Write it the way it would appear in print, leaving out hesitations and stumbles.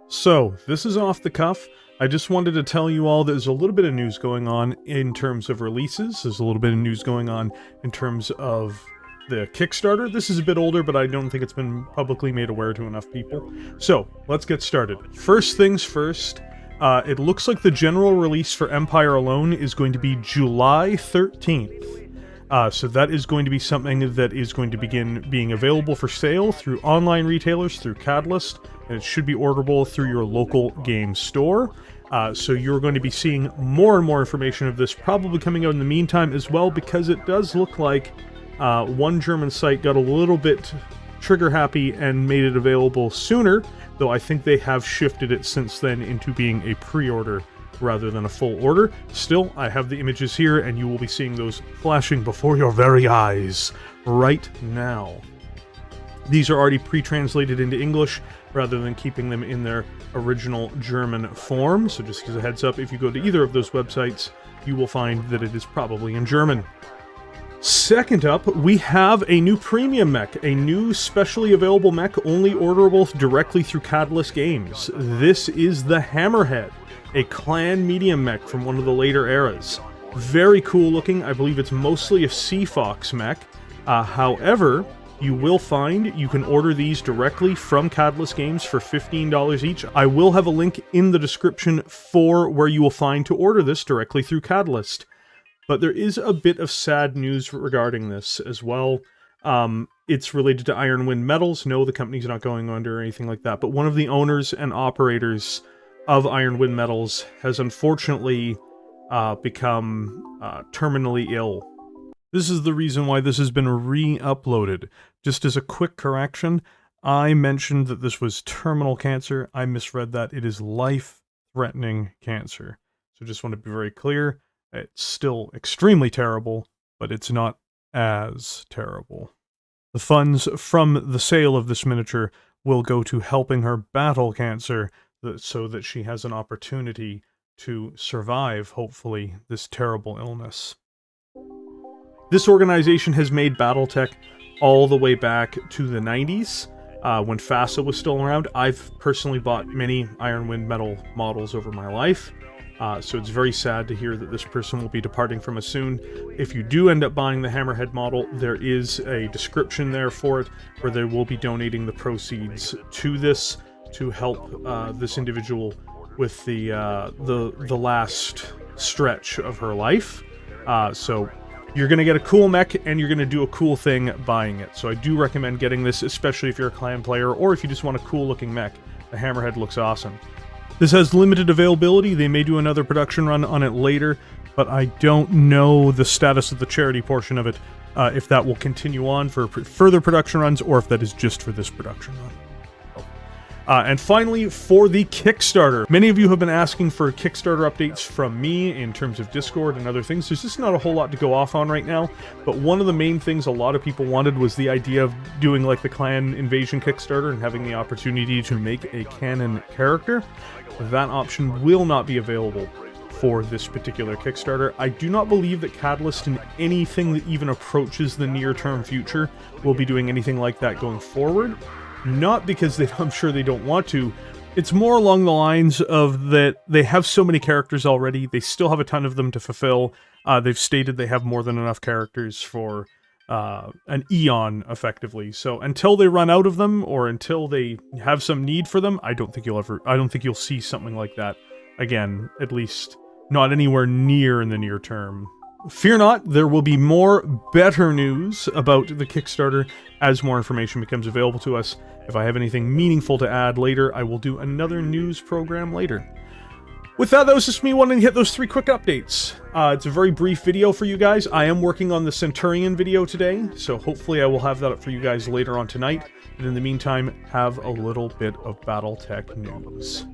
So, this is off the cuff. I just wanted to tell you all there's a little bit of news going on in terms of releases. There's a little bit of news going on in terms of the Kickstarter. This is a bit older, but I don't think it's been publicly made aware to enough people. So, let's get started. First things first, it looks like the general release for Empire alone is going to be July 13th. So that is going to be something that is going to begin being available for sale through online retailers, through Catalyst, and it should be orderable through your local game store. So you're going to be seeing more and more information of this probably coming out in the meantime as well, because it does look like one German site got a little bit trigger happy and made it available sooner, though I think they have shifted it since then into being a pre-order rather than a full order. Still, I have the images here, and you will be seeing those flashing before your very eyes right now. These are already pre-translated into English, rather than keeping them in their original German form, so just as a heads up, if you go to either of those websites, you will find that it is probably in German. Second up, we have a new premium mech, a new specially available mech only orderable directly through Catalyst Games. This is the Hammerhead, a clan medium mech from one of the later eras. Very cool looking. I believe it's mostly a Sea Fox mech. However, you will find you can order these directly from Catalyst Games for $15 each. I will have a link in the description for where you will find to order this directly through Catalyst. But there is a bit of sad news regarding this as well. It's related to Iron Wind Metals. No, the company's not going under or anything like that. But one of the owners and operators of Iron Wind Metals has unfortunately become terminally ill. This is the reason why this has been re-uploaded. Just as a quick correction, I mentioned that this was terminal cancer. I misread that. It is life-threatening cancer. So just want to be very clear. It's still extremely terrible, but it's not as terrible. The funds from the sale of this miniature will go to helping her battle cancer, so that she has an opportunity to survive, hopefully, this terrible illness. This organization has made Battletech all the way back to the 90s, when FASA was still around. I've personally bought many Iron Wind Metal models over my life, so it's very sad to hear that this person will be departing from us soon. If you do end up buying the Hammerhead model, there is a description there for it, where they will be donating the proceeds to this, to help this individual with the last stretch of her life. So you're going to get a cool mech, and you're going to do a cool thing buying it. So I do recommend getting this, especially if you're a clan player, or if you just want a cool looking mech. The Hammerhead looks awesome. This has limited availability. They may do another production run on it later, but I don't know the status of the charity portion of it, if that will continue on for further production runs, or if that is just for this production run. And finally, for the Kickstarter. Many of you have been asking for Kickstarter updates from me in terms of Discord and other things. There's just not a whole lot to go off on right now, but one of the main things a lot of people wanted was the idea of doing like the Clan Invasion Kickstarter and having the opportunity to make a Canon Character. That option will not be available for this particular Kickstarter. I do not believe that Catalyst in anything that even approaches the near-term future will be doing anything like that going forward. Not because I'm sure they don't want to. It's more along the lines of that they have so many characters already. They still have a ton of them to fulfill. They've stated they have more than enough characters for an eon, effectively. So until they run out of them, or until they have some need for them, I don't think you'll see something like that again. At least not anywhere near in the near term. Fear not, there will be more better news about the Kickstarter as more information becomes available to us. If I have anything meaningful to add later, I will do another news program later. With that was just me wanting to hit those 3 quick updates. It's a very brief video for you guys. I am working on the Centurion video today, so hopefully I will have that up for you guys later on tonight. And in the meantime, have a little bit of Battletech news.